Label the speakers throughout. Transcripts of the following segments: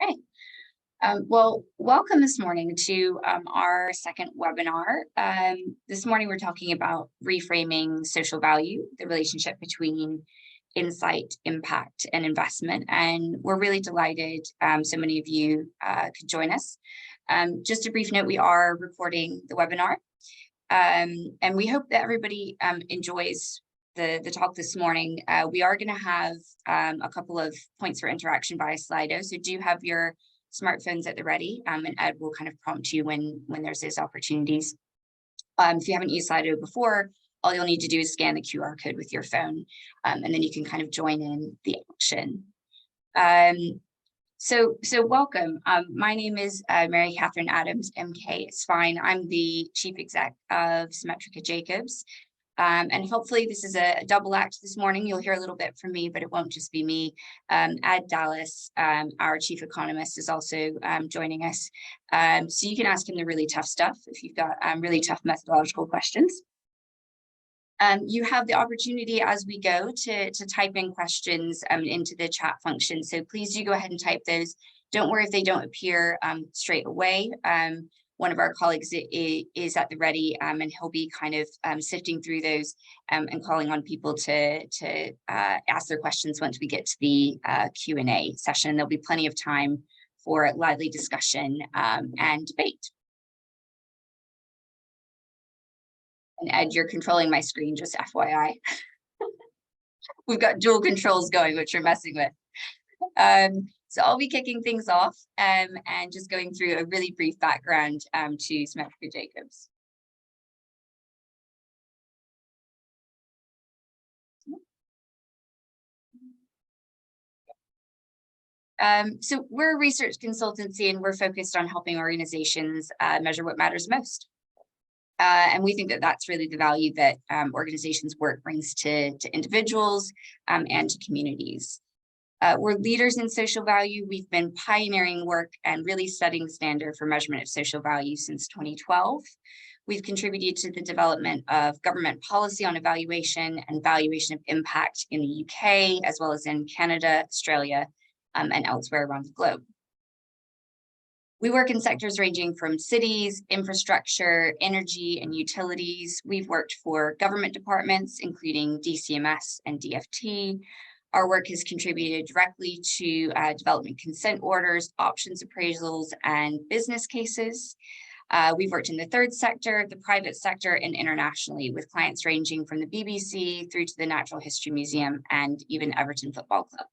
Speaker 1: Hey, well, welcome this morning to our second webinar. This morning we're talking about reframing social value, the relationship between insight, impact, and investment. And we're really delighted so many of you could join us. Just a brief note, we are recording the webinar. And we hope that everybody enjoys the talk this morning. We are going to have a couple of points for interaction via Slido, so do have your smartphones at the ready, and Ed will kind of prompt you when there's those opportunities. If you haven't used Slido before, all you'll need to do is scan the QR code with your phone, and then you can kind of join in the action. So welcome. My name is Mary-Kathryn Adams, MK. It's fine. I'm the Chief Exec of Simetrica-Jacobs. And hopefully this is a double act this morning. You'll hear a little bit from me, but it won't just be me. Ed Dallas, our Chief Economist, is also joining us. So you can ask him the really tough stuff if you've got really tough methodological questions. You have the opportunity as we go to type in questions into the chat function. So please do go ahead and type those. Don't worry if they don't appear straight away. One of our colleagues is at the ready, and he'll be kind of sifting through those and calling on people to ask their questions once we get to the Q&A session. There'll be plenty of time for lively discussion and debate. And Ed, you're controlling my screen, just FYI. We've got dual controls going, which we're messing with. So I'll be kicking things off and just going through a really brief background to Simetrica-Jacobs. So we're a research consultancy, and we're focused on helping organizations measure what matters most. And we think that that's really the value that organizations' work brings to individuals and to communities. We're leaders in social value. We've been pioneering work and really setting the standard for measurement of social value since 2012. We've contributed to the development of government policy on evaluation and valuation of impact in the UK, as well as in Canada, Australia, and elsewhere around the globe. We work in sectors ranging from cities, infrastructure, energy, and utilities. We've worked for government departments, including DCMS and DFT. Our work has contributed directly to development consent orders, options appraisals, and business cases. We've worked in the third sector, the private sector, and internationally, with clients ranging from the BBC through to the Natural History Museum and even Everton Football Club.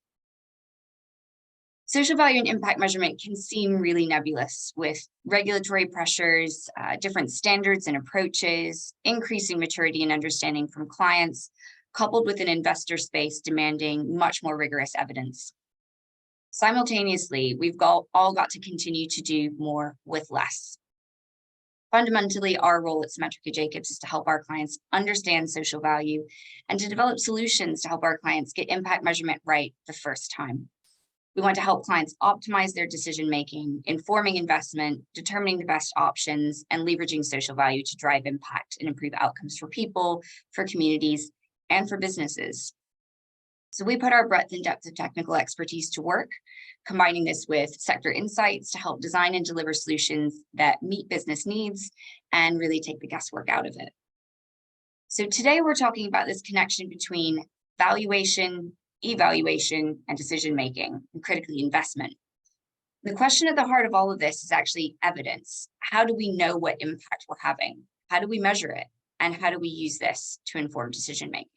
Speaker 1: Social value and impact measurement can seem really nebulous, with regulatory pressures, different standards and approaches, increasing maturity and understanding from clients, coupled with an investor space demanding much more rigorous evidence. Simultaneously, we've all got to continue to do more with less. Fundamentally, our role at Simetrica-Jacobs is to help our clients understand social value and to develop solutions to help our clients get impact measurement right the first time. We want to help clients optimize their decision-making, informing investment, determining the best options, and leveraging social value to drive impact and improve outcomes for people, for communities, and for businesses. So we put our breadth and depth of technical expertise to work, combining this with sector insights to help design and deliver solutions that meet business needs and really take the guesswork out of it. So today we're talking about this connection between valuation, evaluation, and decision-making, and critically investment. The question at the heart of all of this is actually evidence. How do we know what impact we're having? How do we measure it? And how do we use this to inform decision-making?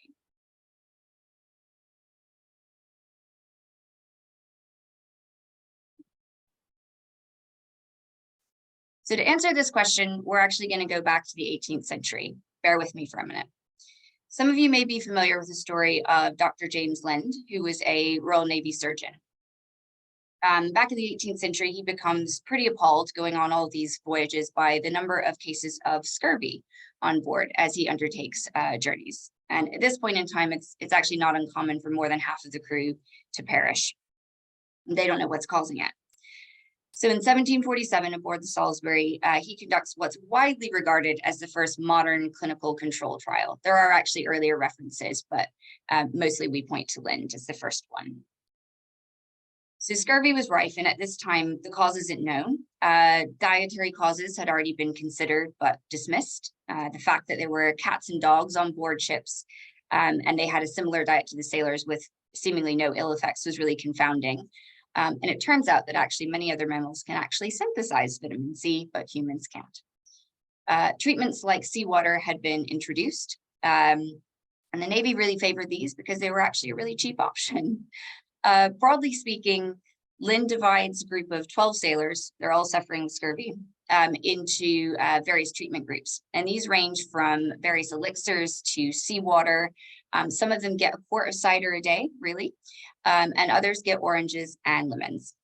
Speaker 1: So to answer this question, we're actually going to go back to the 18th century. Bear with me for a minute. Some of you may be familiar with the story of Dr. James Lind, who was a Royal Navy surgeon. Back in the 18th century, he becomes pretty appalled going on all these voyages by the number of cases of scurvy on board as he undertakes journeys. And at this point in time, it's actually not uncommon for more than half of the crew to perish. They don't know what's causing it. So in 1747, aboard the Salisbury, he conducts what's widely regarded as the first modern clinical control trial. There are actually earlier references, but mostly we point to Lind as the first one. So scurvy was rife, and at this time, the cause isn't known. Dietary causes had already been considered but dismissed. The fact that there were cats and dogs on board ships and they had a similar diet to the sailors with seemingly no ill effects was really confounding. And it turns out that actually many other mammals can actually synthesize vitamin C, but humans can't. Treatments like seawater had been introduced, and the Navy really favored these because they were actually a really cheap option. Broadly speaking, Lynn divides a group of 12 sailors, they're all suffering scurvy, into various treatment groups. And these range from various elixirs to seawater. Some of them get a quart of cider a day, really, and others get oranges and lemons.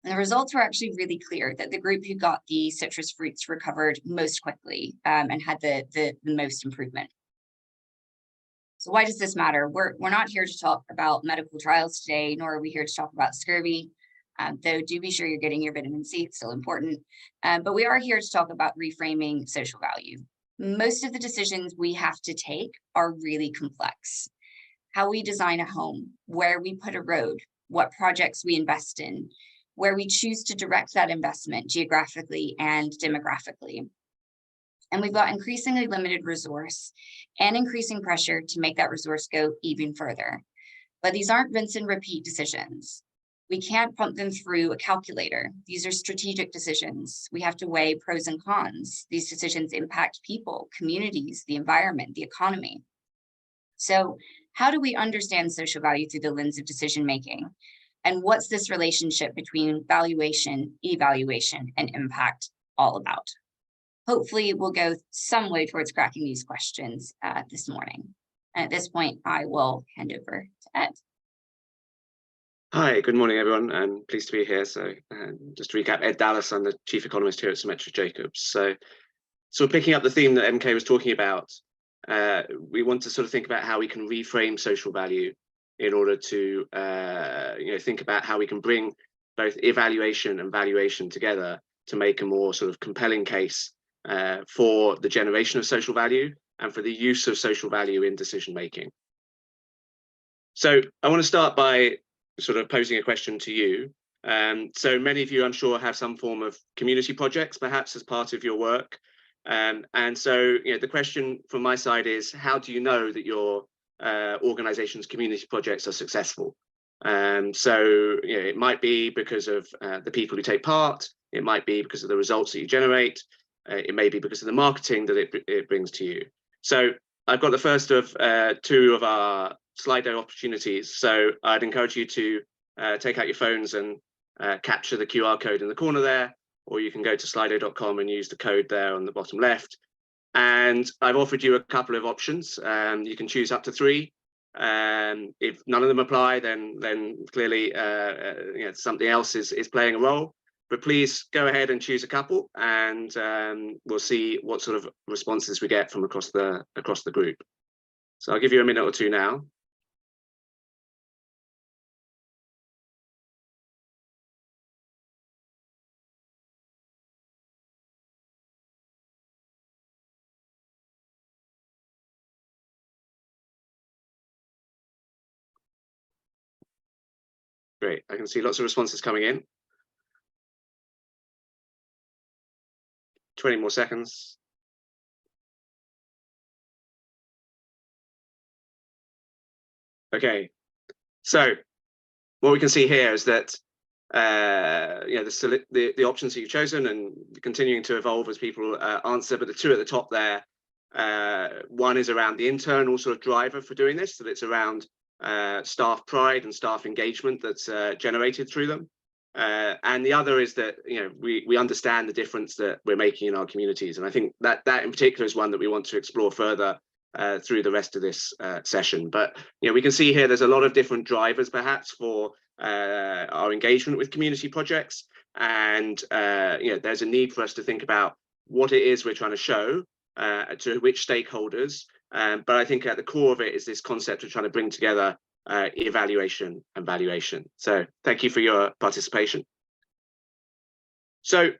Speaker 1: And the results were actually really clear that the group who got the citrus fruits recovered most quickly and had the most improvement. So why does this matter? We're not here to talk about medical trials today, nor are we here to talk about scurvy, though do be sure you're getting your vitamin C, it's still important. But we are here to talk about reframing social value. Most of the decisions we have to take are really complex. How we design a home, where we put a road, what projects we invest in, where we choose to direct that investment geographically and demographically. And we've got increasingly limited resource and increasing pressure to make that resource go even further. But these aren't rinse and repeat decisions. We can't pump them through a calculator. These are strategic decisions. We have to weigh pros and cons. These decisions impact people, communities, the environment, the economy. So how do we understand social value through the lens of decision making? And what's this relationship between valuation, evaluation, and impact all about? Hopefully we'll go some way towards cracking these questions this morning. And at this point, I will hand over to Ed.
Speaker 2: Hi, good morning, everyone. I'm pleased to be here. So just to recap, Ed Dallas, I'm the Chief Economist here at Simetrica-Jacobs. So picking up the theme that MK was talking about, we want to sort of think about how we can reframe social value in order to think about how we can bring both evaluation and valuation together to make a more sort of compelling case for the generation of social value and for the use of social value in decision making. So I want to start by sort of posing a question to you. So many of you, I'm sure, have some form of community projects, perhaps as part of your work. And so the question from my side is, how do you know that your organization's community projects are successful? So it might be because of the people who take part. It might be because of the results that you generate. It may be because of the marketing that it brings to you. So I've got the first of two of our Slido opportunities. So I'd encourage you to take out your phones and capture the QR code in the corner there, or you can go to slido.com and use the code there on the bottom left. And I've offered you a couple of options. You can choose up to 3. If none of them apply, then clearly something else is playing a role. But please go ahead and choose a couple, and we'll see what sort of responses we get from across the group. So I'll give you a minute or two now. Great, I can see lots of responses coming in. 20 more seconds. Okay, so what we can see here is that the options that you've chosen and continuing to evolve as people answer, but the 2 at the top there, one is around the internal sort of driver for doing this, that it's around staff pride and staff engagement that's generated through them. And the other is that we understand the difference that we're making in our communities, and I think that in particular is one that we want to explore further through the rest of this session. But we can see here there's a lot of different drivers perhaps for our engagement with community projects, and there's a need for us to think about what it is we're trying to show to which stakeholders. But I think at the core of it is this concept of trying to bring together evaluation and valuation. So thank you for your participation. So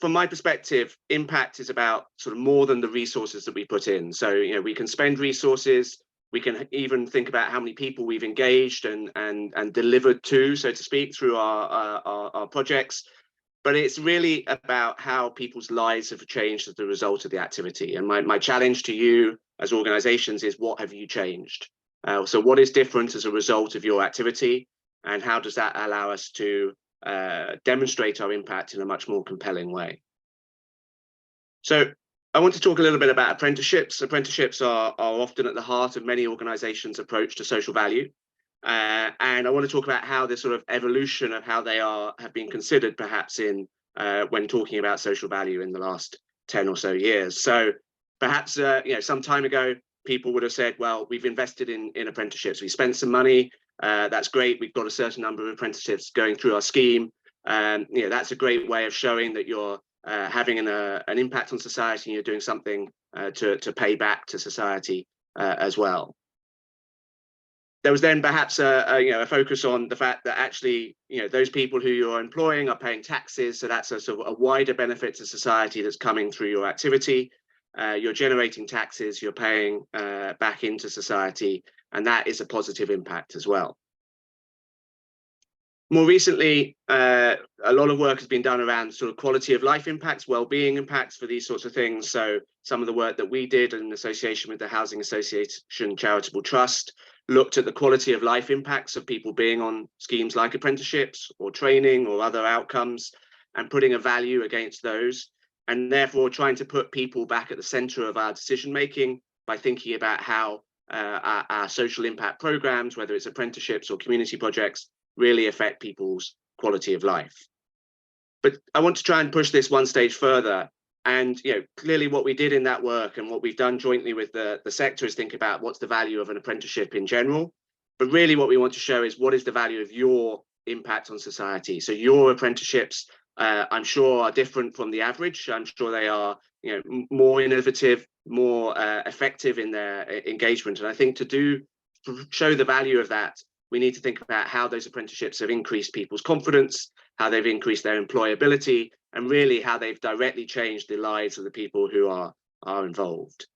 Speaker 2: from my perspective, impact is about sort of more than the resources that we put in. So we can spend resources We can even think about how many people we've engaged and delivered to, so to speak, through our projects. But it's really about how people's lives have changed as a result of the activity. And my challenge to you as organizations is, what have you changed? So what is different as a result of your activity? And how does that allow us to demonstrate our impact in a much more compelling way? So I want to talk a little bit about apprenticeships. Apprenticeships are often at the heart of many organizations' approach to social value. And I want to talk about how this sort of evolution of how they have been considered perhaps in when talking about social value in the last 10 or so years. So perhaps some time ago, people would have said, well, we've invested in apprenticeships. We spent some money. That's great. We've got a certain number of apprenticeships going through our scheme. That's a great way of showing that you're having an impact on society, and you're doing something to pay back to society as well. There was then perhaps a focus on the fact that actually, those people who you're employing are paying taxes, so that's a sort of a wider benefit to society that's coming through your activity. You're generating taxes, you're paying back into society, and that is a positive impact as well. More recently, a lot of work has been done around sort of quality of life impacts, well-being impacts for these sorts of things. So some of the work that we did in association with the Housing Association Charitable Trust looked at the quality of life impacts of people being on schemes like apprenticeships or training or other outcomes, and putting a value against those, and therefore trying to put people back at the center of our decision making by thinking about how our social impact programs, whether it's apprenticeships or community projects, really affect people's quality of life. But I want to try and push this one stage further. And clearly what we did in that work and what we've done jointly with the sector is think about what's the value of an apprenticeship in general. But really what we want to show is what is the value of your impact on society. So your apprenticeships, I'm sure, are different from the average. I'm sure they are more innovative, more effective in their engagement. And I think to show the value of that, we need to think about how those apprenticeships have increased people's confidence, how they've increased their employability, and really how they've directly changed the lives of the people who are involved.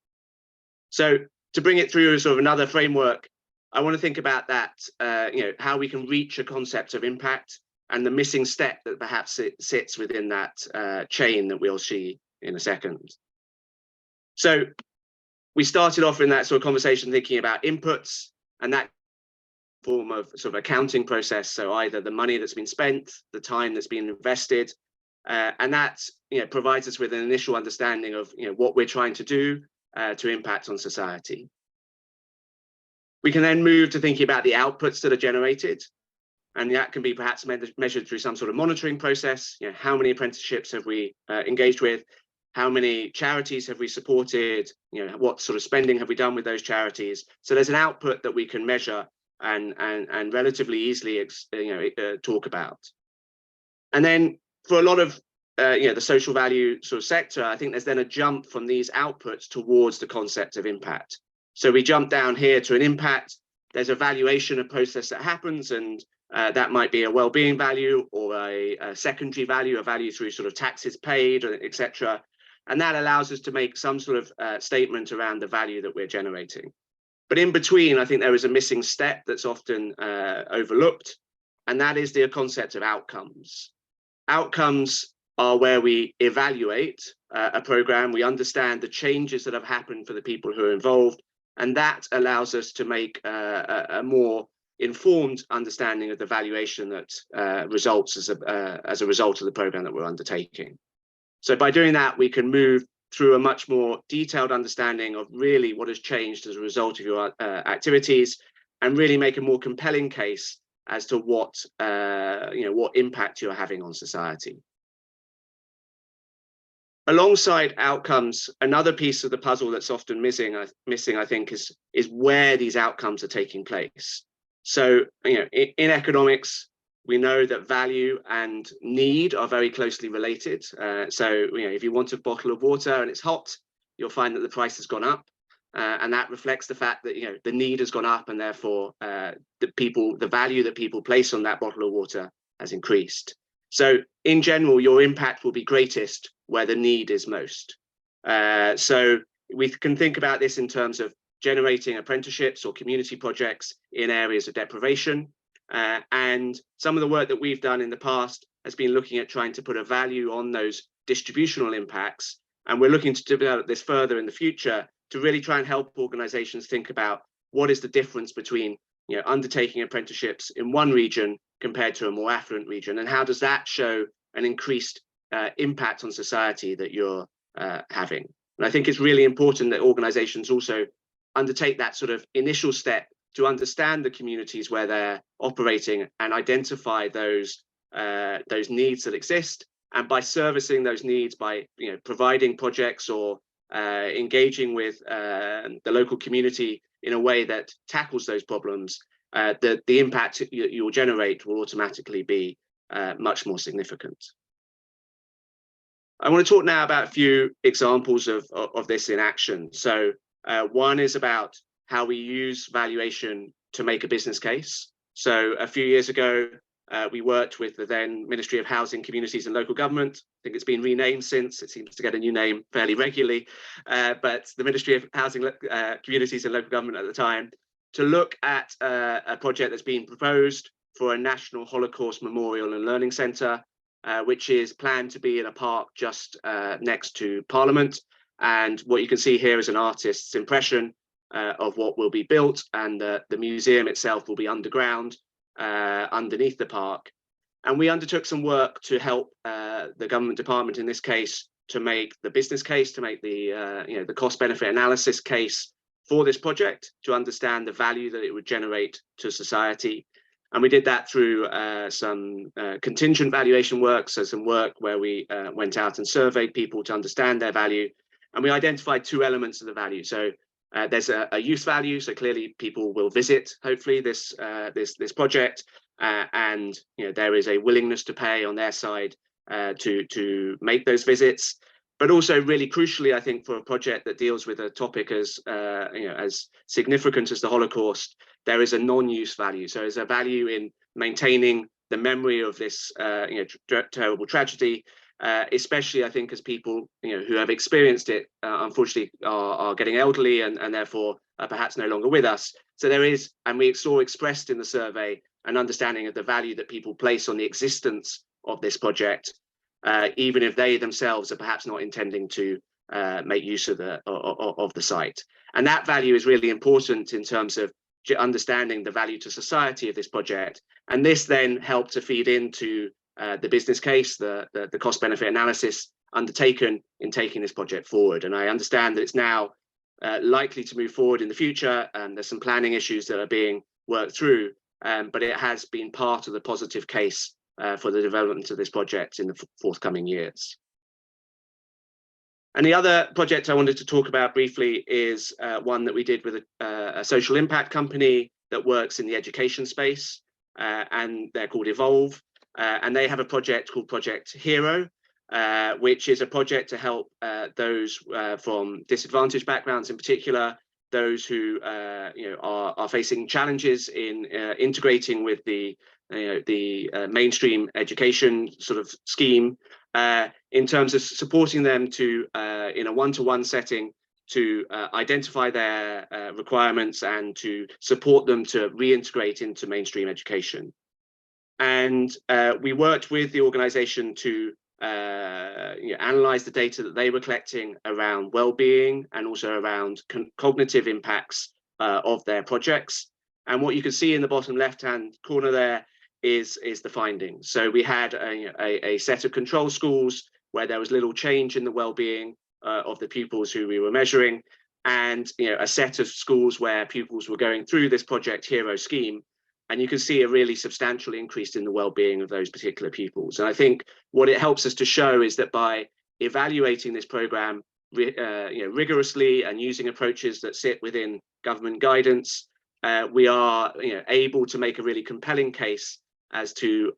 Speaker 2: So to bring it through sort of another framework, I want to think about that, how we can reach a concept of impact and the missing step that perhaps it sits within that chain that we'll see in a second. So we started off in that sort of conversation thinking about inputs, and that form of sort of accounting process. So either the money that's been spent, the time that's been invested, and that provides us with an initial understanding of what we're trying to do to impact on society. We can then move to thinking about the outputs that are generated, and that can be perhaps measured through some sort of monitoring process. How many apprenticeships have we engaged with? How many charities have we supported? What sort of spending have we done with those charities? So there's an output that we can measure and relatively easily talk about. And then for a lot of the social value sort of sector, I think there's then a jump from these outputs towards the concept of impact. So we jump down here to an impact. There's a valuation process that happens, and that might be a well-being value or a secondary value, a value through sort of taxes paid, etc. And that allows us to make some sort of statement around the value that we're generating. But in between, I think there is a missing step that's often overlooked, and that is the concept of outcomes. Outcomes are where we evaluate a program, we understand the changes that have happened for the people who are involved, and that allows us to make a more informed understanding of the valuation that results as a result of the program that we're undertaking. So by doing that, we can move through a much more detailed understanding of really what has changed as a result of your activities, and really make a more compelling case as to what impact you're having on society. Alongside outcomes, another piece of the puzzle that's often missing, I think, is where these outcomes are taking place. So, in economics, we know that value and need are very closely related. So, if you want a bottle of water and it's hot, you'll find that the price has gone up. And that reflects the fact that, the need has gone up, and therefore the value that people place on that bottle of water has increased. So in general, your impact will be greatest where the need is most. So we can think about this in terms of generating apprenticeships or community projects in areas of deprivation. And some of the work that we've done in the past has been looking at trying to put a value on those distributional impacts. And we're looking to develop this further in the future to really try and help organizations think about what is the difference between undertaking apprenticeships in one region compared to a more affluent region, and how does that show an increased impact on society that you're having. And I think it's really important that organizations also undertake that sort of initial step to understand the communities where they're operating and identify those needs that exist. And by servicing those needs, by providing projects or engaging with the local community in a way that tackles those problems, the impact you'll generate will automatically be much more significant. I want to talk now about a few examples of this in action. So one is about how we use valuation to make a business case. So a few years ago, we worked with the then Ministry of Housing, Communities and Local Government. I think it's been renamed since. It seems to get a new name fairly regularly. But the Ministry of Housing, Communities and Local Government at the time, to look at a project that's been proposed for a national Holocaust Memorial and Learning Centre, which is planned to be in a park just next to Parliament. And what you can see here is an artist's impression of what will be built, and the museum itself will be underground underneath the park. And we undertook some work to help the government department in this case to make the business case, to make the cost benefit analysis case for this project, to understand the value that it would generate to society. And we did that through some contingent valuation work, so some work where we went out and surveyed people to understand their value. And we identified two elements of the value. So there's a use value, so clearly people will visit, hopefully, this project, and there is a willingness to pay on their side to make those visits. But also, really crucially, I think, for a project that deals with a topic as significant as the Holocaust, there is a non-use value. So there's a value in maintaining the memory of this terrible tragedy, especially, I think, as people who have experienced it, unfortunately, are getting elderly and therefore are perhaps no longer with us. So there is, and we saw expressed in the survey, an understanding of the value that people place on the existence of this project, even if they themselves are perhaps not intending to make use of the site. And that value is really important in terms of understanding the value to society of this project. And this then helped to feed into the business case, the cost benefit analysis undertaken in taking this project forward. And I understand that it's now likely to move forward in the future, and there's some planning issues that are being worked through, but it has been part of the positive case for the development of this project in the forthcoming years. And the other project I wanted to talk about briefly is one that we did with a social impact company that works in the education space, and they're called Evolve. And they have a project called Project Hero, which is a project to help those from disadvantaged backgrounds, in particular, those who are facing challenges in integrating with the mainstream education sort of scheme, in terms of supporting them to, in a one-to-one setting, to identify their requirements and to support them to reintegrate into mainstream education. And we worked with the organization to analyze the data that they were collecting around well-being and also around cognitive impacts of their projects. And what you can see in the bottom left-hand corner there is the findings. So we had a set of control schools where there was little change in the well-being of the pupils who we were measuring, and a set of schools where pupils were going through this Project Hero scheme. And you can see a really substantial increase in the well-being of those particular pupils. And I think what it helps us to show is that by evaluating this program rigorously and using approaches that sit within government guidance, we are able to make a really compelling case as to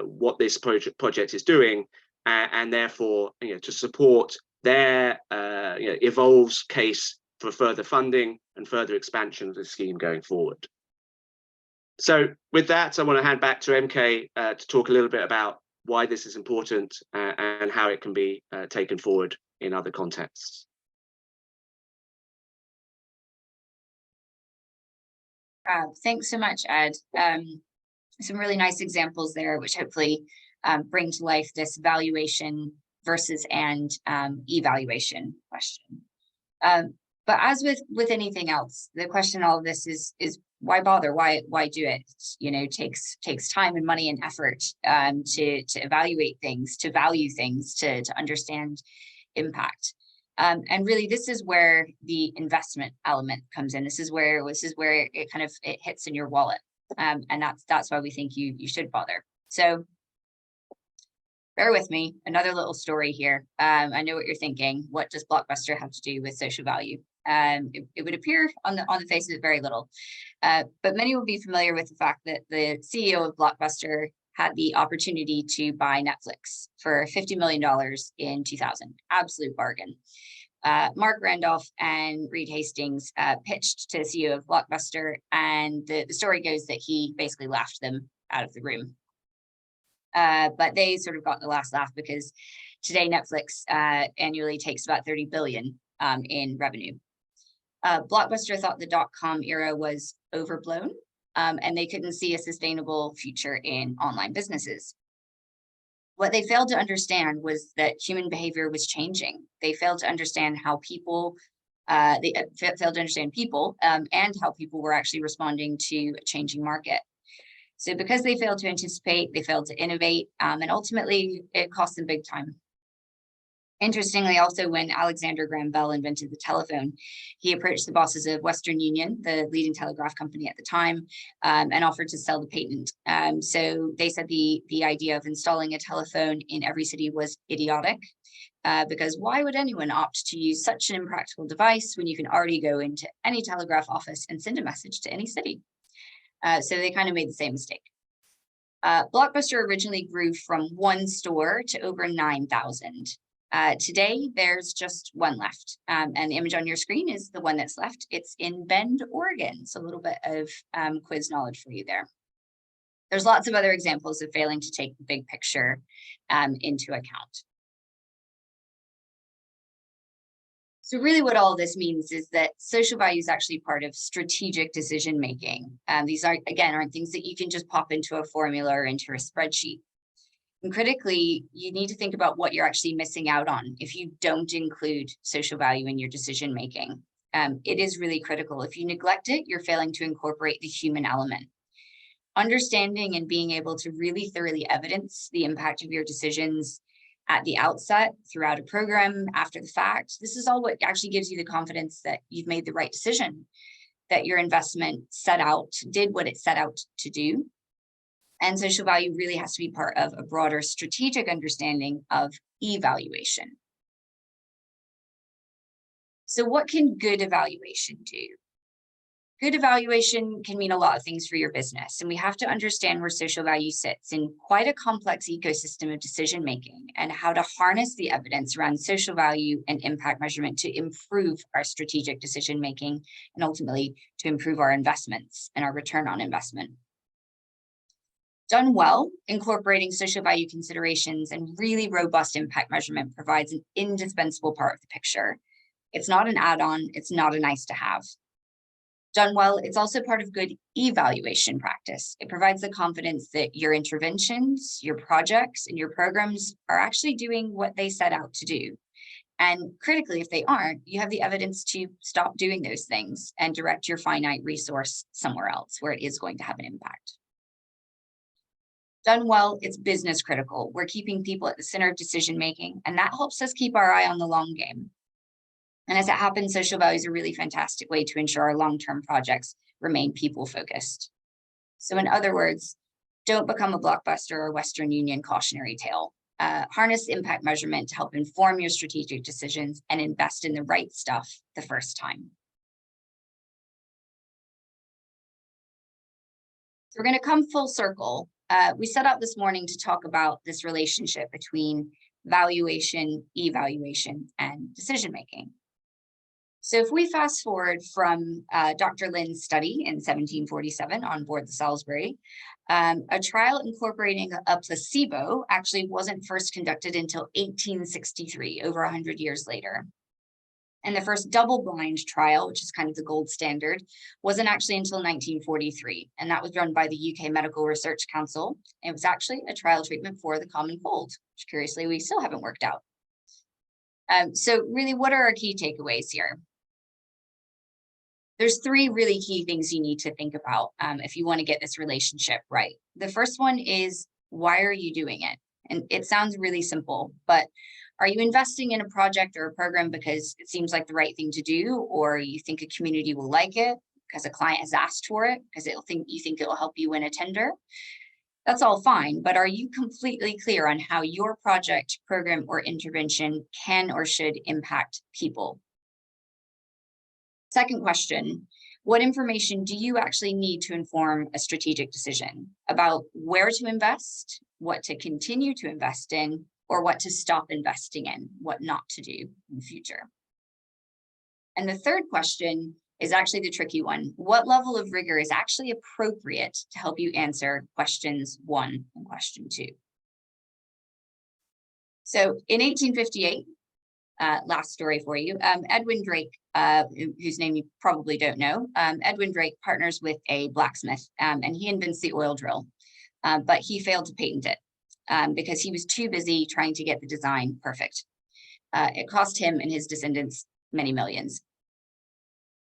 Speaker 2: what this project is doing, and therefore to support their Evolve's case for further funding and further expansion of the scheme going forward. So with that, I want to hand back to MK to talk a little bit about why this is important and how it can be taken forward in other contexts.
Speaker 1: Thanks so much, Ed. Some really nice examples there, which hopefully bring to life this valuation versus and evaluation question. But as with anything else, the question in all of this is why bother? Why do it? You know, takes time and money and effort to evaluate things, to value things, to understand impact. And really, this is where the investment element comes in. This is where it kind of hits in your wallet, and that's why we think you should bother. So bear with me. Another little story here. I know what you're thinking. What does Blockbuster have to do with social value? It would appear on the face of it very little, but many will be familiar with the fact that the CEO of Blockbuster had the opportunity to buy Netflix for $50 million in 2000. Absolute bargain. Mark Randolph and Reed Hastings pitched to the CEO of Blockbuster, and the story goes that he basically laughed them out of the room. But they sort of got the last laugh, because today Netflix annually takes about 30 billion in revenue. Blockbuster thought the .com era was overblown, and they couldn't see a sustainable future in online businesses. What they failed to understand was that human behavior was changing. They failed to understand how people, and how people were actually responding to a changing market. So because they failed to anticipate, they failed to innovate, and ultimately it cost them big time. Interestingly, also, when Alexander Graham Bell invented the telephone, he approached the bosses of Western Union, the leading telegraph company at the time, and offered to sell the patent. So they said the idea of installing a telephone in every city was idiotic, because why would anyone opt to use such an impractical device when you can already go into any telegraph office and send a message to any city? So they kind of made the same mistake. Blockbuster originally grew from 1 store to over 9,000. Today, there's just one left, and the image on your screen is the one that's left. It's in Bend, Oregon. So a little bit of quiz knowledge for you there. There's lots of other examples of failing to take the big picture into account. So really what all this means is that social value is actually part of strategic decision making. These aren't things that you can just pop into a formula or into a spreadsheet. And critically, you need to think about what you're actually missing out on if you don't include social value in your decision making. It is really critical. If you neglect it, you're failing to incorporate the human element. Understanding and being able to really thoroughly evidence the impact of your decisions at the outset, throughout a program, after the fact, this is all what actually gives you the confidence that you've made the right decision, that your investment did what it set out to do. And social value really has to be part of a broader strategic understanding of evaluation. So what can good evaluation do? Good evaluation can mean a lot of things for your business, and we have to understand where social value sits in quite a complex ecosystem of decision making, and how to harness the evidence around social value and impact measurement to improve our strategic decision making, and ultimately to improve our investments and our return on investment. Done well, incorporating social value considerations and really robust impact measurement provides an indispensable part of the picture. It's not an add-on, it's not a nice to have. Done well, it's also part of good evaluation practice. It provides the confidence that your interventions, your projects, and your programs are actually doing what they set out to do. And critically, if they aren't, you have the evidence to stop doing those things and direct your finite resource somewhere else where it is going to have an impact. Done well, it's business critical. We're keeping people at the center of decision making, and that helps us keep our eye on the long game. And as it happens, social value is a really fantastic way to ensure our long-term projects remain people-focused. So in other words, don't become a Blockbuster or Western Union cautionary tale. Harness impact measurement to help inform your strategic decisions and invest in the right stuff the first time. So we're going to come full circle. We set out this morning to talk about this relationship between valuation, evaluation, and decision-making. So if we fast forward from Dr. Lynn's study in 1747 on board the Salisbury, a trial incorporating a placebo actually wasn't first conducted until 1863, over 100 years later. And the first double-blind trial, which is kind of the gold standard, wasn't actually until 1943, and that was run by the UK Medical Research Council. It was actually a trial treatment for the common cold, which curiously we still haven't worked out. So really, what are our key takeaways here? There's three really key things you need to think about if you want to get this relationship right. The first one is, why are you doing it? And it sounds really simple, but are you investing in a project or a program because it seems like the right thing to do, or you think a community will like it because a client has asked for it, because you think it will help you win a tender? That's all fine, but are you completely clear on how your project, program, or intervention can or should impact people? Second question, what information do you actually need to inform a strategic decision about where to invest, what to continue to invest in, or what to stop investing in, what not to do in the future? And the third question is actually the tricky one. What level of rigor is actually appropriate to help you answer questions 1 and question 2? So in 1858, last story for you, Edwin Drake, whose name you probably don't know, Edwin Drake partners with a blacksmith, and he invents the oil drill, but he failed to patent it because he was too busy trying to get the design perfect. It cost him and his descendants many millions.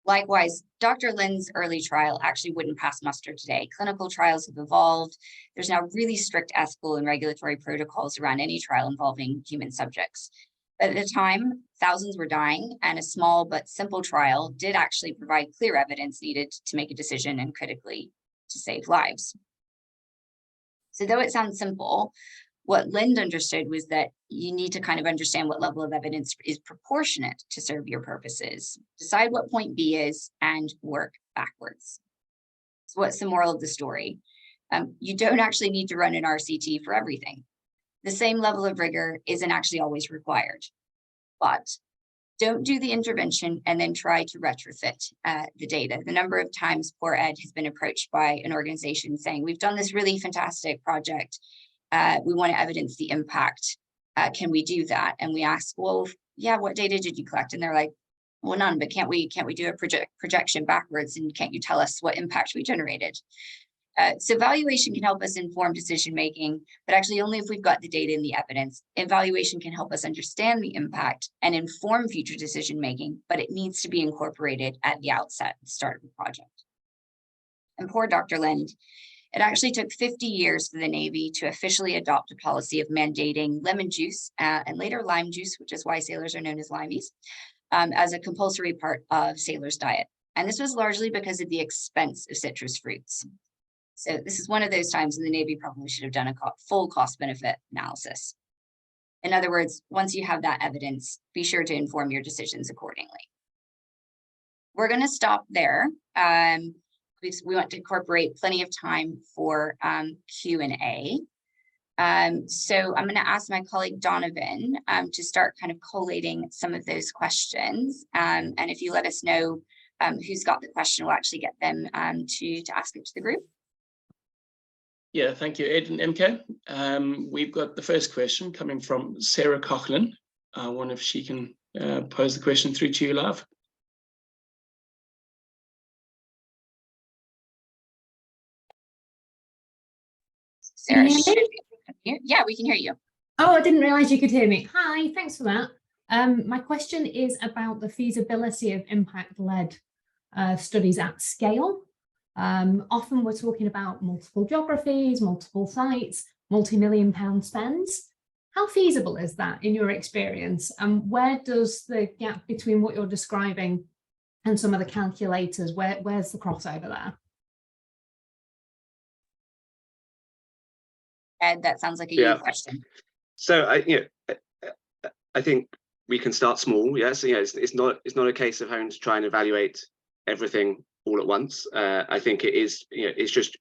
Speaker 1: Likewise, Dr. Lin's early trial actually wouldn't pass muster today. Clinical trials have evolved. There's now really strict ethical and regulatory protocols around any trial involving human subjects. But at the time, thousands were dying, and a small but simple trial did actually provide clear evidence needed to make a decision and critically to save lives. So though it sounds simple, what Lind understood was that you need to kind of understand what level of evidence is proportionate to serve your purposes, decide what point B is, and work backwards. So what's the moral of the story? You don't actually need to run an RCT for everything. The same level of rigor isn't actually always required, but don't do the intervention and then try to retrofit the data. The number of times poor Ed has been approached by an organization saying, we've done this really fantastic project. We want to evidence the impact. Can we do that? And we ask, well, yeah, what data did you collect? And they're like, well, none, but can't we do a projection backwards? And can't you tell us what impact we generated? So valuation can help us inform decision-making, but actually only if we've got the data and the evidence. Evaluation can help us understand the impact and inform future decision-making, but it needs to be incorporated at the outset, the start of the project. And poor Dr. Lind, it actually took 50 years for the Navy to officially adopt a policy of mandating lemon juice and later lime juice, which is why sailors are known as limeys, as a compulsory part of sailors' diet. And this was largely because of the expense of citrus fruits. So this is one of those times when the Navy probably should have done a full cost-benefit analysis. In other words, once you have that evidence, be sure to inform your decisions accordingly. We're going to stop there. We want to incorporate plenty of time for Q&A. So I'm going to ask my colleague Donovan to start kind of collating some of those questions. And if you let us know who's got the question, we'll actually get them to ask it to the group.
Speaker 3: Yeah, thank you, Ed and MK. We've got the first question coming from Sarah Coughlin. I wonder if she can pose the question through to you live.
Speaker 1: Sarah, yeah, we can hear you.
Speaker 4: Oh, I didn't realize you could hear me. Hi, thanks for that. My question is about the feasibility of impact-led studies at scale. Often we're talking about multiple geographies, multiple sites, multi-million-pound spends. How feasible is that in your experience? And where does the gap between what you're describing and some of the calculators, where's the crossover there?
Speaker 1: Ed, that sounds like a you question.
Speaker 2: So I think we can start small. Yeah, so it's not a case of having to try and evaluate everything all at once. I think it is, it's just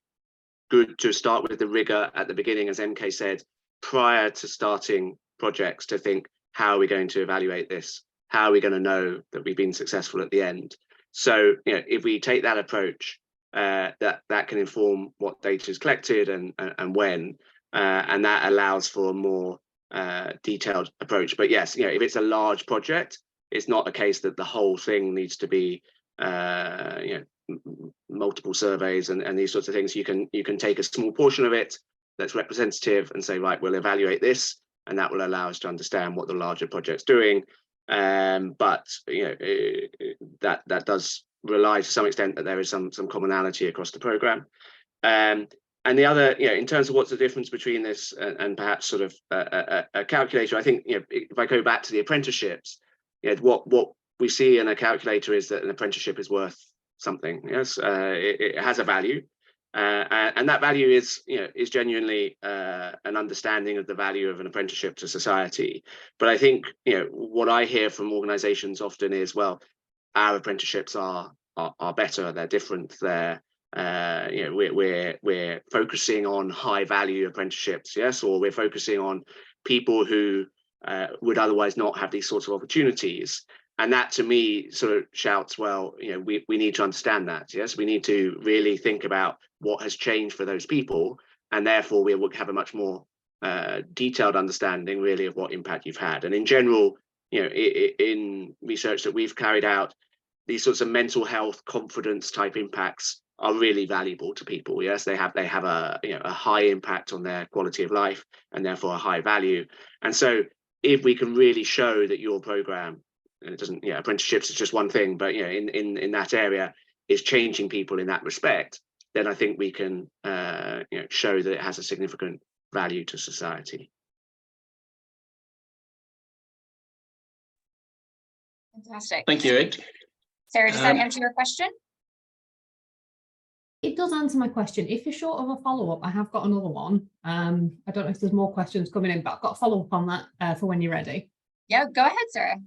Speaker 2: good to start with the rigor at the beginning, as MK said, prior to starting projects, to think, how are we going to evaluate this? How are we going to know that we've been successful at the end? So, if we take that approach, that can inform what data is collected and when, and that allows for a more detailed approach. But yes, if it's a large project, it's not a case that the whole thing needs to be multiple surveys and these sorts of things. You can take a small portion of it that's representative and say, right, we'll evaluate this, and that will allow us to understand what the larger project's doing. But that does rely to some extent that there is some commonality across the program. And the other, in terms of what's the difference between this and perhaps sort of a calculator, I think, if I go back to the apprenticeships, what we see in a calculator is that an apprenticeship is worth something. Yes, it has a value, and that value is genuinely an understanding of the value of an apprenticeship to society. But I think what I hear from organisations often is, well, our apprenticeships are better, they're different, they're we're focusing on high value apprenticeships, yes, or we're focusing on people who would otherwise not have these sorts of opportunities. And that to me sort of shouts, well, we need to understand that. Yes, we need to really think about what has changed for those people, and therefore we will have a much more detailed understanding really of what impact you've had. And in general, in research that we've carried out, these sorts of mental health, confidence type impacts are really valuable to people. Yes, they have a high impact on their quality of life, and therefore a high value. And so if we can really show that your program, and it doesn't, apprenticeships is just one thing, but in that area is changing people in that respect, then I think we can show that it has a significant value to society.
Speaker 1: Fantastic.
Speaker 3: Thank you, Ed.
Speaker 1: Sarah, does that answer your question?
Speaker 4: It does answer my question. If you're short of a follow-up, I have got another one. I don't know if there's more questions coming in, but I've got a follow-up on that for when you're ready. Yeah,
Speaker 1: go ahead, Sarah.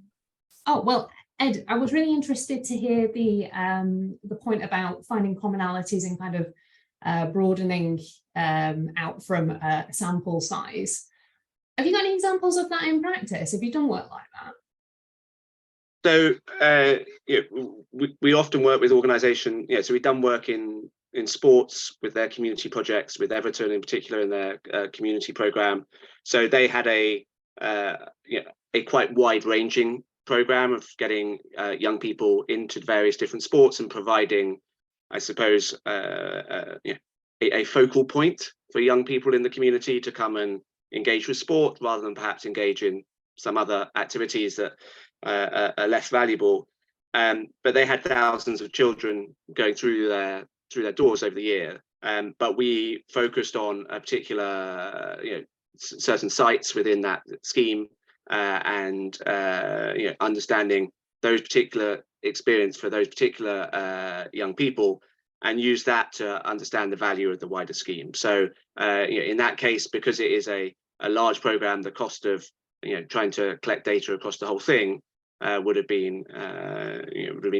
Speaker 4: Oh, well, Ed, I was really interested to hear the point about finding commonalities and kind of broadening out from sample size. Have you got any examples of that in practice? Have you done work like that?
Speaker 2: So we often work with organisations. So we've done work in sports with their community projects, with Everton in particular in their community programme. So they had a quite wide-ranging programme of getting young people into various different sports and providing, I suppose, a focal point for young people in the community to come and engage with sport rather than perhaps engage in some other activities that are less valuable. But they had thousands of children going through their doors over the year. But we focused on a particular, certain sites within that scheme, and understanding those particular experience for those particular young people, and use that to understand the value of the wider scheme. So in that case, because it is a large program, the cost of trying to collect data across the whole thing would have been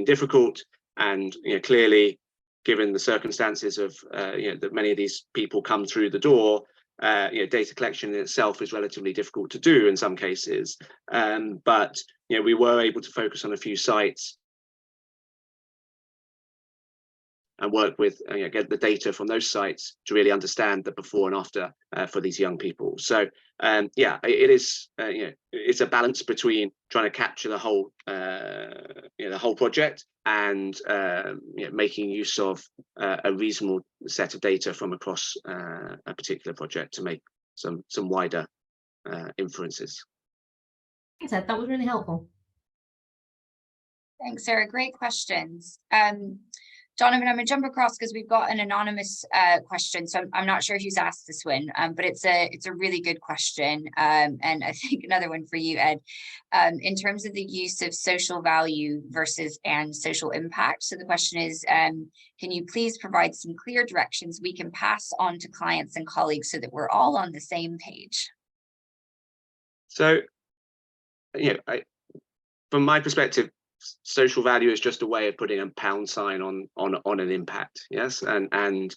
Speaker 2: difficult, and clearly, given the circumstances of that many of these people come through the door, data collection in itself is relatively difficult to do in some cases. But we were able to focus on a few sites and work with get the data from those sites to really understand the before and after for these young people. So it is it's a balance between trying to capture the whole the whole project and making use of a reasonable set of data from across a particular project to make some wider inferences.
Speaker 4: Thanks, Ed. That was really helpful.
Speaker 1: Thanks, Sarah. Great questions. Donovan, I'm going to jump across because we've got an anonymous question, so I'm not sure who's asked this one, but it's a really good question, and I think another one for you, Ed, in terms of the use of social value versus social impact. So the question is, can you please provide some clear directions we can pass on to clients and colleagues so that we're all on the same page?
Speaker 2: So, from my perspective, social value is just a way of putting a pound sign on an impact. Yes, and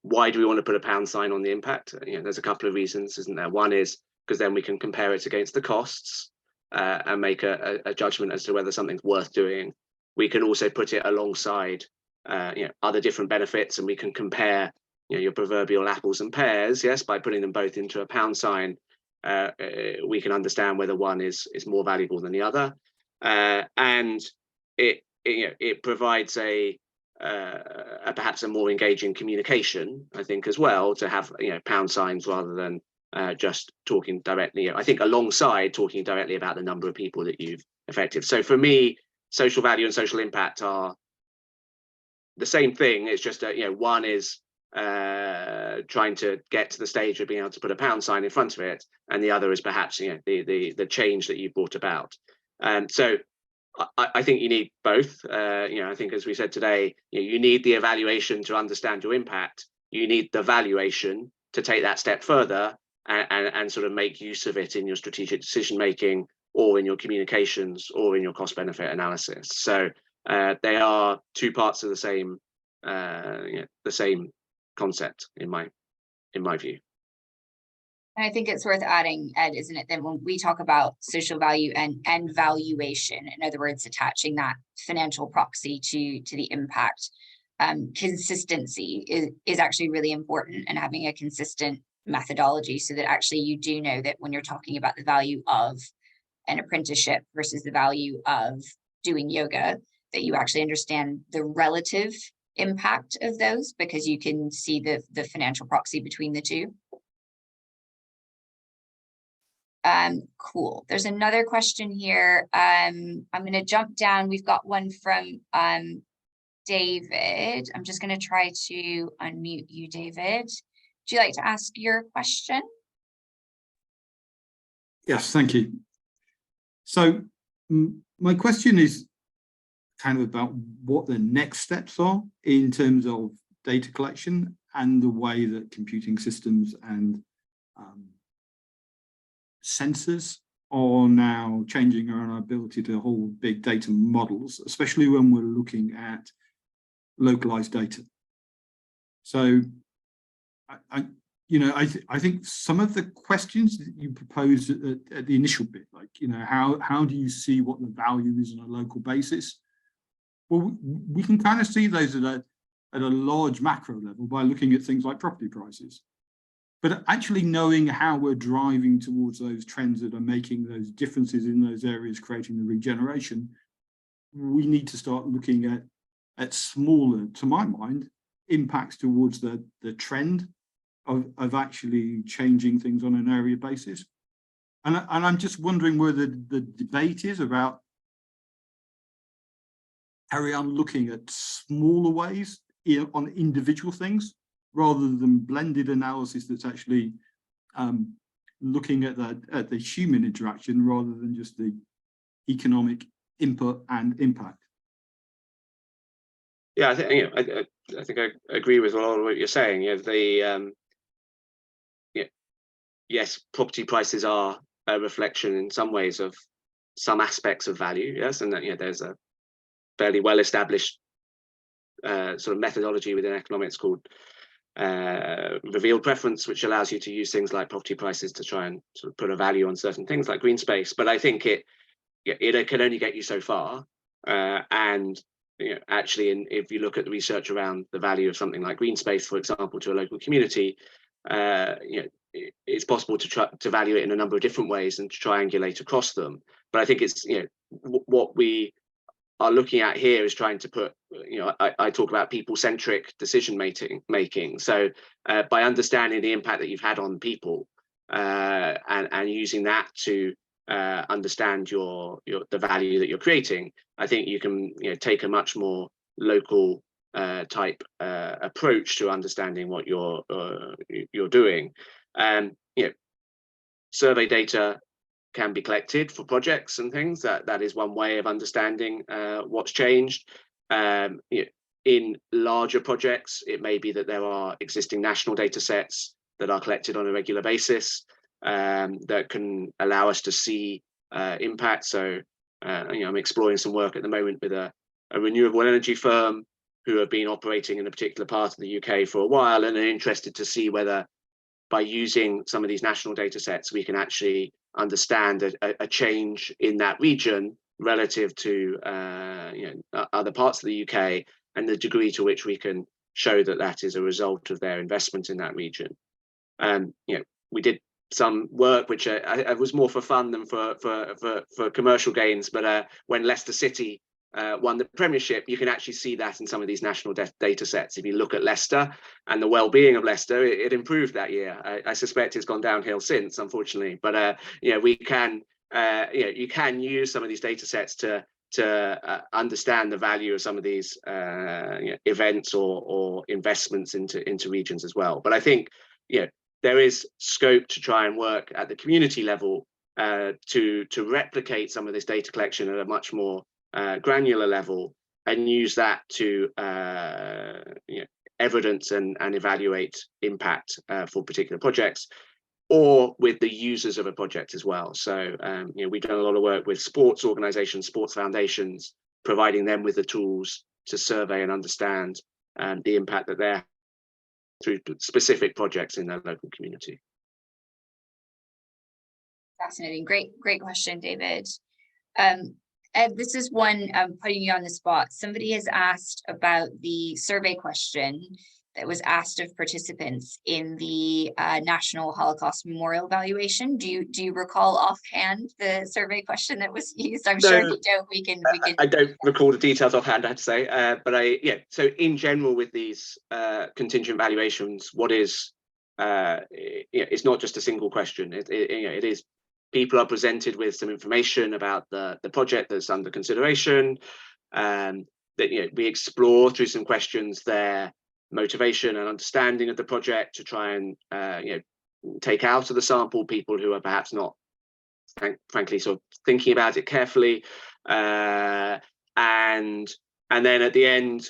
Speaker 2: why do we want to put a pound sign on the impact? There's a couple of reasons, isn't there? One is because then we can compare it against the costs and make a judgment as to whether something's worth doing. We can also put it alongside other different benefits, and we can compare your proverbial apples and pears, yes, by putting them both into a pound sign. we can understand whether one is more valuable than the other, and it provides perhaps a more engaging communication, I think, as well, to have pound signs rather than just talking directly. I think alongside talking directly about the number of people that you've affected. So for me, social value and social impact are the same thing. It's just one is trying to get to the stage of being able to put a pound sign in front of it, and the other is perhaps the change that you brought about. So I think you need both. I think, as we said today, you need the evaluation to understand your impact. You need the valuation to take that step further and sort of make use of it in your strategic decision making, or in your communications, or in your cost benefit analysis. So they are two parts of the same concept in my view.
Speaker 1: And I think it's worth adding, Ed, isn't it, that when we talk about social value and valuation, in other words, attaching that financial proxy to the impact, consistency is actually really important, and having a consistent methodology so that actually you do know that when you're talking about the value of an apprenticeship versus the value of doing yoga, that you actually understand the relative impact of those, because you can see the financial proxy between the two. Cool. There's another question here. I'm going to jump down. We've got one from David. I'm just going to try to unmute you, David. Would you like to ask your question?
Speaker 5: Yes, thank you. So my question is kind of about what the next steps are in terms of data collection and the way that computing systems and sensors are now changing our ability to hold big data models, especially when we're looking at localized data. So I think some of the questions that you proposed at the initial bit, like, how do you see what the value is on a local basis? Well, we can kind of see those at a large macro level by looking at things like property prices. But actually knowing how we're driving towards those trends that are making those differences in those areas, creating the regeneration, we need to start looking at smaller, to my mind, impacts towards the trend of actually changing things on an area basis. And I'm just wondering where the debate is about carry on looking at smaller ways on individual things, rather than blended analysis that's actually looking at the human interaction rather than just the economic input and impact.
Speaker 2: Yeah, I think I agree with a lot of what you're saying. Yes, property prices are a reflection in some ways of some aspects of value. Yes, and that there's a fairly well-established sort of methodology within economics called revealed preference, which allows you to use things like property prices to try and sort of put a value on certain things like green space. But I think it can only get you so far. And actually, if you look at the research around the value of something like green space, for example, to a local community, it's possible to value it in a number of different ways and to triangulate across them. But I think it's what we are looking at here is trying to put, I talk about people-centric decision making. So by understanding the impact that you've had on people and using that to understand the value that you're creating, I think you can take a much more local type approach to understanding what you're doing. Survey data can be collected for projects and things. That is one way of understanding what's changed. In larger projects, it may be that there are existing national data sets that are collected on a regular basis that can allow us to see impact. So I'm exploring some work at the moment with a renewable energy firm who have been operating in a particular part of the UK for a while and are interested to see whether by using some of these national data sets, we can actually understand a change in that region relative to other parts of the UK, and the degree to which we can show that is a result of their investment in that region. We did some work which was more for fun than for commercial gains. But when Leicester City won the Premiership, you can actually see that in some of these national data sets. If you look at Leicester and the well-being of Leicester, it improved that year. I suspect it's gone downhill since, unfortunately. But we can, you can use some of these data sets to understand the value of some of these events or investments into regions as well. But I think there is scope to try and work at the community level to replicate some of this data collection at a much more granular level, and use that to evidence and evaluate impact for particular projects, or with the users of a project as well. So we've done a lot of work with sports organizations, sports foundations, providing them with the tools to survey and understand the impact that they're through specific projects in their local community.
Speaker 1: Fascinating. Great question, David. Ed, this is one putting you on the spot. Somebody has asked about the survey question that was asked of participants in the National Holocaust Memorial Valuation. Do you recall offhand the survey question that was used? I'm sure if you don't, we can.
Speaker 2: I don't recall the details offhand, I have to say, but so in general with these contingent valuations, what is, it's not just a single question. It is, people are presented with some information about the project that's under consideration, that we explore through some questions their motivation and understanding of the project, to try and take out of the sample people who are perhaps not, frankly, sort of thinking about it carefully, and then at the end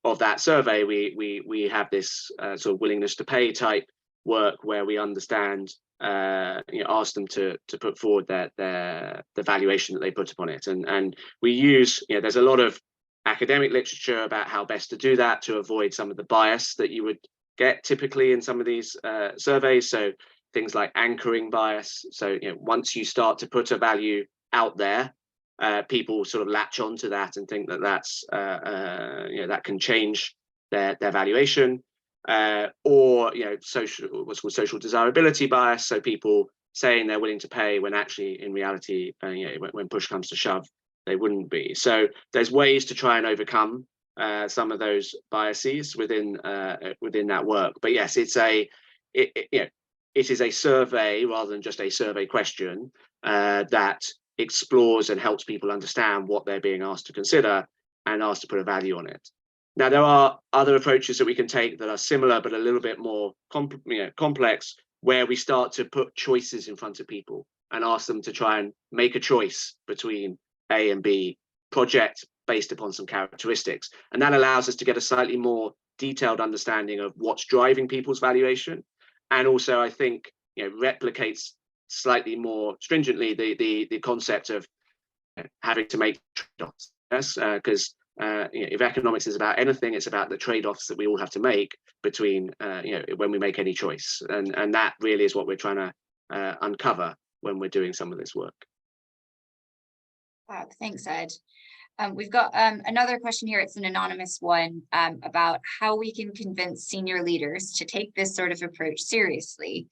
Speaker 2: of that survey, we have this sort of willingness to pay type work where we understand, ask them to put forward the valuation that they put upon it, and we use, there's a lot of academic literature about how best to do that to avoid some of the bias that you would get typically in some of these surveys. So things like anchoring bias. So once you start to put a value out there, people sort of latch onto that and think that that's that can change their valuation, or social, what's called social desirability bias. So people saying they're willing to pay when actually in reality, when push comes to shove, they wouldn't be. So there's ways to try and overcome some of those biases within that work. But yes, it is a survey rather than just a survey question that explores and helps people understand what they're being asked to consider and asked to put a value on it. Now, there are other approaches that we can take that are similar but a little bit more complex, where we start to put choices in front of people and ask them to try and make a choice between A and B project based upon some characteristics. And that allows us to get a slightly more detailed understanding of what's driving people's valuation. And also, I think, replicates slightly more stringently the concept of having to make trade-offs. Yes, because if economics is about anything, it's about the trade-offs that we all have to make between when we make any choice. And that really is what we're trying to uncover when we're doing some of this work.
Speaker 1: Wow, thanks, Ed. We've got another question here. It's an anonymous one about how we can convince senior leaders to take this sort of approach seriously.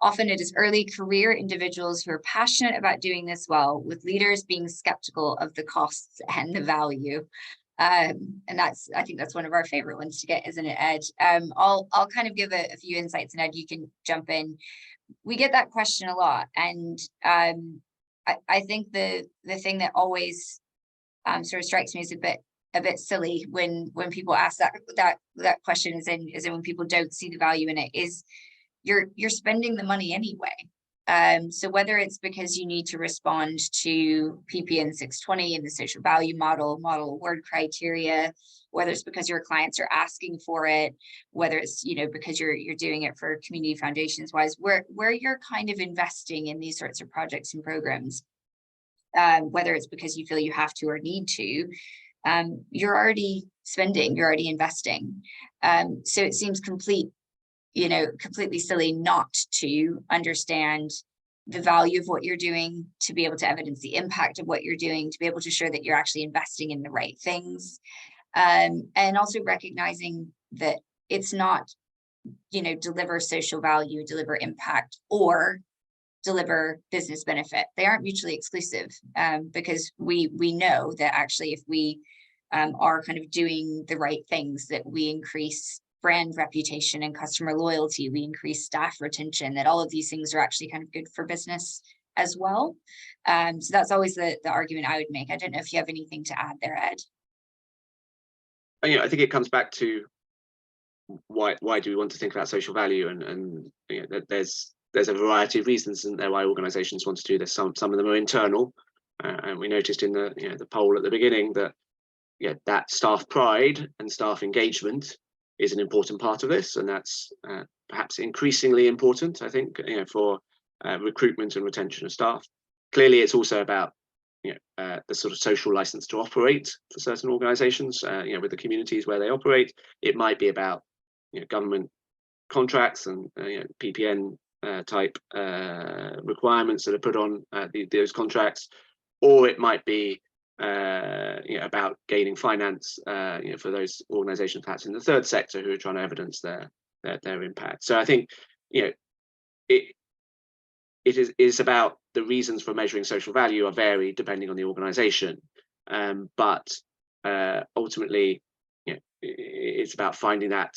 Speaker 1: Often it is early career individuals who are passionate about doing this well, with leaders being skeptical of the costs and the value. And I think that's one of our favorite ones to get, isn't it, Ed? I'll kind of give a few insights, and Ed, you can jump in. We get that question a lot, and I think the thing that always sort of strikes me as a bit silly when people ask that question is in when people don't see the value in it, is you're spending the money anyway. So whether it's because you need to respond to PPN 620 and the social value model award criteria, whether it's because your clients are asking for it, whether it's because you're doing it for community foundations wise, where you're kind of investing in these sorts of projects and programs, whether it's because you feel you have to or need to, you're already spending, you're already investing. So it seems completely silly not to understand the value of what you're doing, to be able to evidence the impact of what you're doing, to be able to show that you're actually investing in the right things, and also recognizing that it's not deliver social value, deliver impact, or deliver business benefit. They aren't mutually exclusive, because we know that actually if we are kind of doing the right things, that we increase brand reputation and customer loyalty, we increase staff retention, that all of these things are actually kind of good for business as well. So that's always the argument I would make. I don't know if you have anything to add there, Ed.
Speaker 2: I think it comes back to why do we want to think about social value, and there's a variety of reasons, isn't there, why organizations want to do this. Some of them are internal, and we noticed in the poll at the beginning that that staff pride and staff engagement is an important part of this, and that's perhaps increasingly important, I think, for recruitment and retention of staff. Clearly, it's also about the sort of social license to operate for certain organizations, with the communities where they operate. It might be about government contracts and PPN type requirements that are put on those contracts, or it might be about gaining finance for those organizations perhaps in the third sector who are trying to evidence their impact. So I think it is about the reasons for measuring social value are varied depending on the organization, but ultimately it's about finding that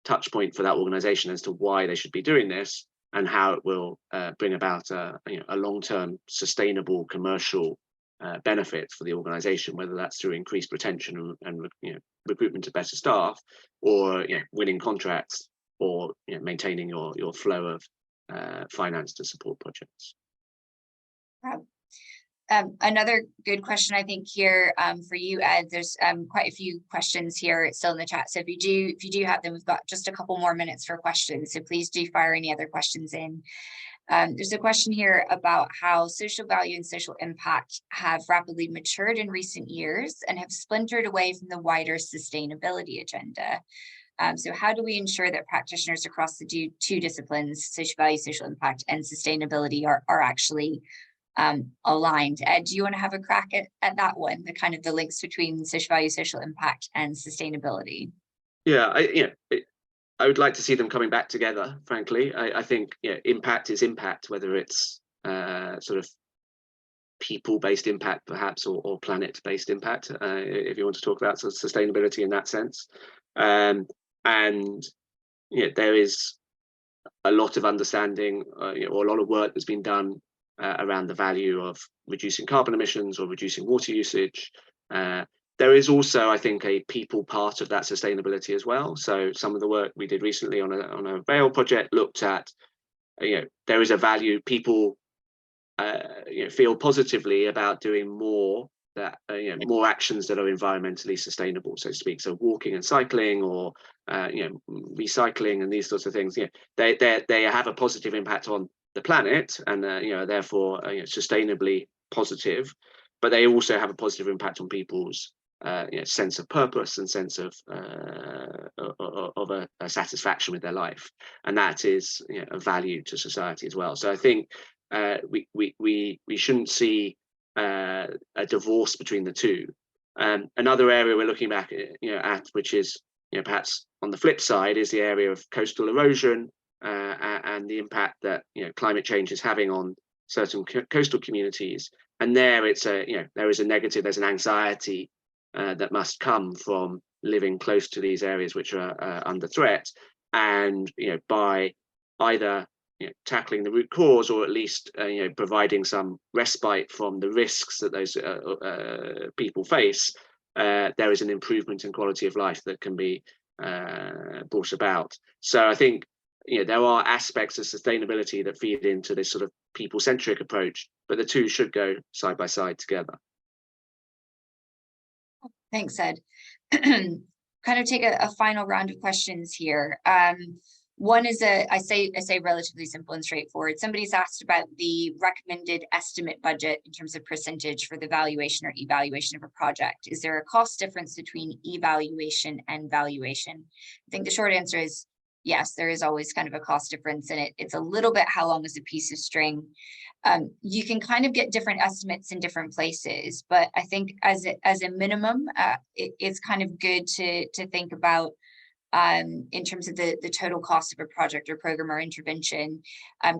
Speaker 2: touch point for that organization as to why they should be doing this and how it will bring about a long-term sustainable commercial benefit for the organization, whether that's through increased retention and recruitment of better staff, or winning contracts, or maintaining your flow of finance to support projects.
Speaker 1: Another good question, I think, here for you, Ed. There's quite a few questions here still in the chat. So if you do have them, we've got just a couple more minutes for questions. So please do fire any other questions in. There's a question here about how social value and social impact have rapidly matured in recent years and have splintered away from the wider sustainability agenda. So how do we ensure that practitioners across the two disciplines, social value, social impact, and sustainability are actually aligned? Ed, do you want to have a crack at that one, the kind of the links between social value, social impact, and sustainability?
Speaker 2: Yeah, I would like to see them coming back together, frankly. I think impact is impact, whether it's sort of people-based impact perhaps, or planet-based impact, if you want to talk about sort of sustainability in that sense. And there is a lot of understanding or a lot of work that's been done around the value of reducing carbon emissions or reducing water usage. There is also, I think, a people part of that sustainability as well. So some of the work we did recently on a Vail project looked at, there is a value. People feel positively about doing more, that more actions that are environmentally sustainable, so to speak. So walking and cycling, or recycling, and these sorts of things. They have a positive impact on the planet, and therefore sustainably positive. But they also have a positive impact on people's sense of purpose and sense of a satisfaction with their life, and that is a value to society as well. So I think we shouldn't see a divorce between the two. Another area we're looking back at, which is perhaps on the flip side, is the area of coastal erosion and the impact that climate change is having on certain coastal communities. And there it's there is a negative, there's an anxiety that must come from living close to these areas which are under threat, and by either tackling the root cause, or at least providing some respite from the risks that those people face, there is an improvement in quality of life that can be brought about. So I think there are aspects of sustainability that feed into this sort of people-centric approach, but the two should go side by side together.
Speaker 1: Thanks, Ed. Kind of take a final round of questions here. One is I say relatively simple and straightforward. Somebody's asked about the recommended estimate budget in terms of percentage for the valuation or evaluation of a project. Is there a cost difference between evaluation and valuation? I think the short answer is yes, there is always kind of a cost difference, and it's a little bit how long is a piece of string. You can kind of get different estimates in different places, but I think as a minimum, it's kind of good to think about in terms of the total cost of a project or program or intervention,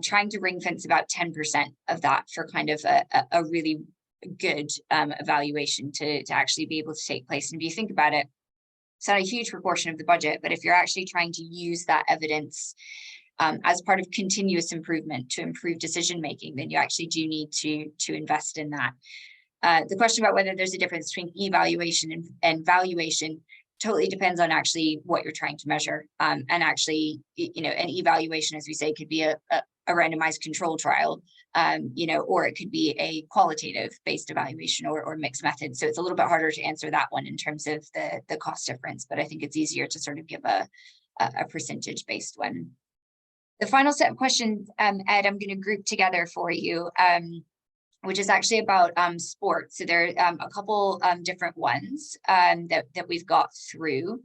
Speaker 1: trying to ring fence about 10% of that for kind of a really good evaluation to actually be able to take place. And if you think about it, it's not a huge proportion of the budget, but if you're actually trying to use that evidence as part of continuous improvement to improve decision making, then you actually do need to invest in that. The question about whether there's a difference between evaluation and valuation totally depends on actually what you're trying to measure. And actually, an evaluation, as we say, could be a randomized control trial, or it could be a qualitative based evaluation or mixed method. So it's a little bit harder to answer that one in terms of the cost difference, but I think it's easier to sort of give a percentage based one. The final set of questions, Ed, I'm going to group together for you, which is actually about sports. So there are a couple different ones that we've got through.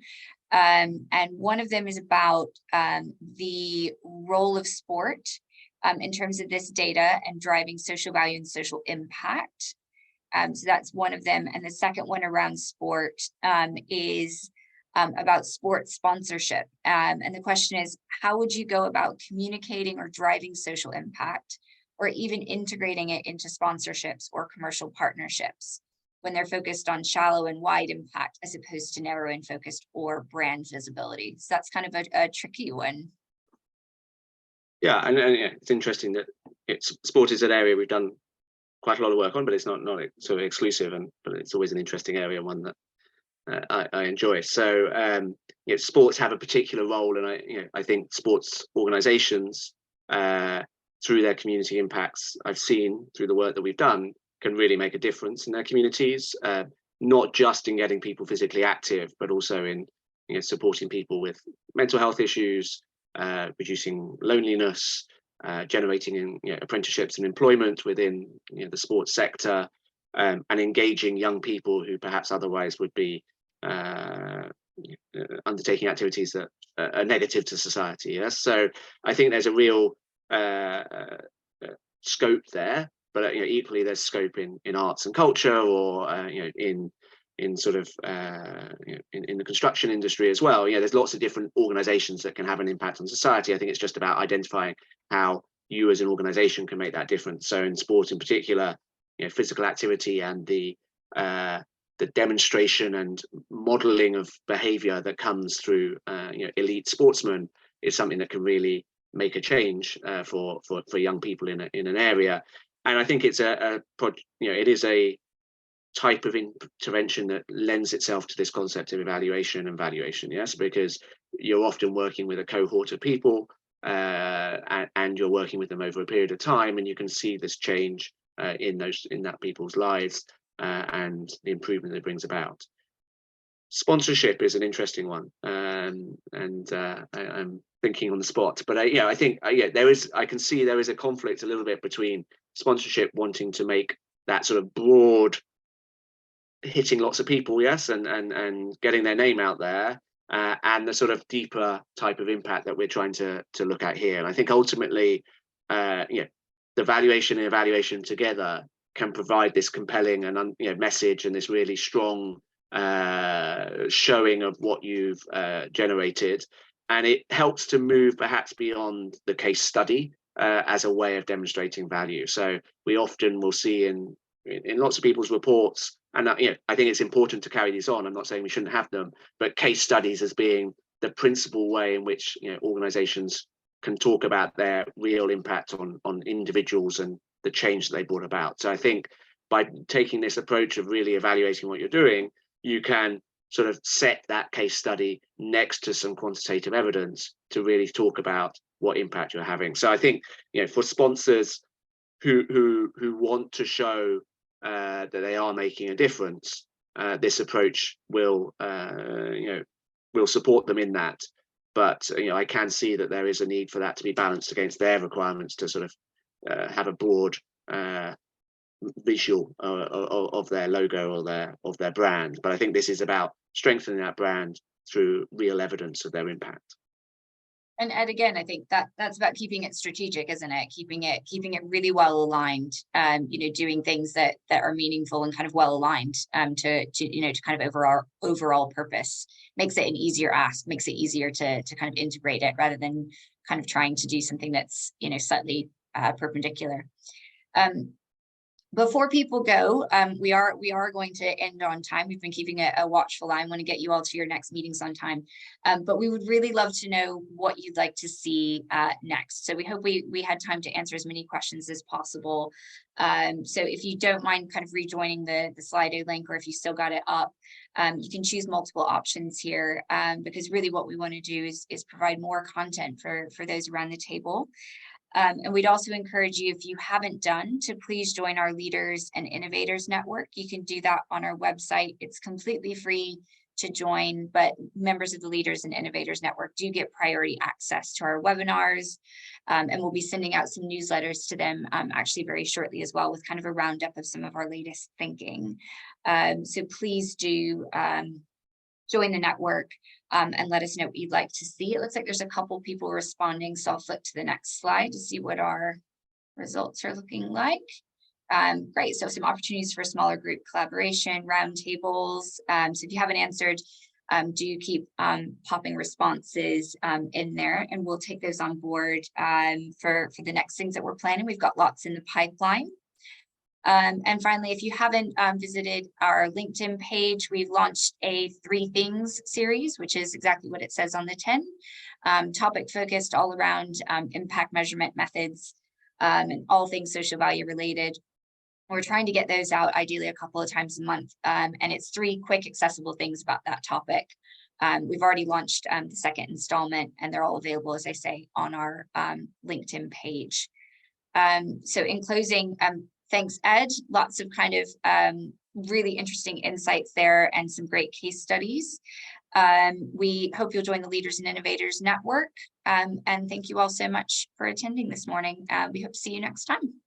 Speaker 1: And one of them is about the role of sport in terms of this data and driving social value and social impact. So that's one of them. And the second one around sport is about sports sponsorship. And the question is, how would you go about communicating or driving social impact, or even integrating it into sponsorships or commercial partnerships when they're focused on shallow and wide impact as opposed to narrow and focused or brand visibility? So that's kind of a tricky one.
Speaker 2: Yeah, and yeah, it's interesting that sport is an area we've done quite a lot of work on, but it's not sort of exclusive, but it's always an interesting area, one that I enjoy. So sports have a particular role, and I think sports organizations through their community impacts, I've seen through the work that we've done, can really make a difference in their communities, not just in getting people physically active, but also in supporting people with mental health issues, reducing loneliness, generating apprenticeships and employment within the sports sector, and engaging young people who perhaps otherwise would be undertaking activities that are negative to society. Yes, so I think there's a real scope there, but equally there's scope in arts and culture, or in sort of in the construction industry as well. There's lots of different organizations that can have an impact on society. I think it's just about identifying how you as an organization can make that difference. So in sport in particular, physical activity and the demonstration and modeling of behavior that comes through elite sportsmen is something that can really make a change for young people in an area. And I think it's it is a type of intervention that lends itself to this concept of evaluation and valuation. Yes, because you're often working with a cohort of people, and you're working with them over a period of time, and you can see this change in that people's lives and the improvement that it brings about. Sponsorship is an interesting one, and I'm thinking on the spot, but I think I can see there is a conflict a little bit between sponsorship wanting to make that sort of broad, hitting lots of people, yes, and getting their name out there, and the sort of deeper type of impact that we're trying to look at here. And I think ultimately, the valuation and evaluation together can provide this compelling and message, and this really strong showing of what you've generated, and it helps to move perhaps beyond the case study as a way of demonstrating value. So we often will see in lots of people's reports, and I think it's important to carry these on. I'm not saying we shouldn't have them, but case studies as being the principal way in which organizations can talk about their real impact on individuals and the change that they brought about. So I think by taking this approach of really evaluating what you're doing, you can sort of set that case study next to some quantitative evidence to really talk about what impact you're having. So I think for sponsors who want to show that they are making a difference, this approach will support them in that. But I can see that there is a need for that to be balanced against their requirements to sort of have a broad visual of their logo or of their brand. But I think this is about strengthening that brand through real evidence of their impact.
Speaker 1: And Ed, again, I think that's about keeping it strategic, isn't it? Keeping it really well aligned. Doing things that are meaningful and kind of well aligned to kind of overall purpose. Makes it an easier ask. Makes it easier to kind of integrate it rather than kind of trying to do something that's slightly perpendicular. Before people go, we are going to end on time. We've been keeping a watchful eye. I want to get you all to your next meetings on time, but we would really love to know what you'd like to see next. So we hope we had time to answer as many questions as possible. So if you don't mind kind of rejoining the Slido link, or if you still got it up, you can choose multiple options here, because really what we want to do is provide more content for those around the table. And we'd also encourage you, if you haven't done, to please join our Leaders and Innovators Network. You can do that on our website. It's completely free to join, but members of the Leaders and Innovators Network do get priority access to our webinars. And we'll be sending out some newsletters to them actually very shortly as well, with kind of a roundup of some of our latest thinking. So please do join the network and let us know what you'd like to see. It looks like there's a couple people responding, so I'll flip to the next slide to see what our results are looking like. Great, so some opportunities for smaller group collaboration, roundtables. So if you haven't answered, do keep popping responses in there, and we'll take those on board for the next things that we're planning. We've got lots in the pipeline. And finally, if you haven't visited our LinkedIn page, we've launched a 3 Things series, which is exactly what it says on the tin. Topic focused all around impact measurement methods and all things social value related. We're trying to get those out ideally a couple of times a month. And it's 3 quick, accessible things about that topic. We've already launched the second installment, and they're all available, as I say, on our LinkedIn page. So in closing, thanks, Ed. Lots of kind of really interesting insights there and some great case studies. We hope you'll join the Leaders and Innovators Network. And thank you all so much for attending this morning. We hope to see you next time.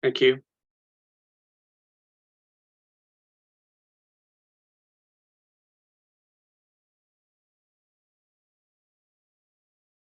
Speaker 2: Thank you.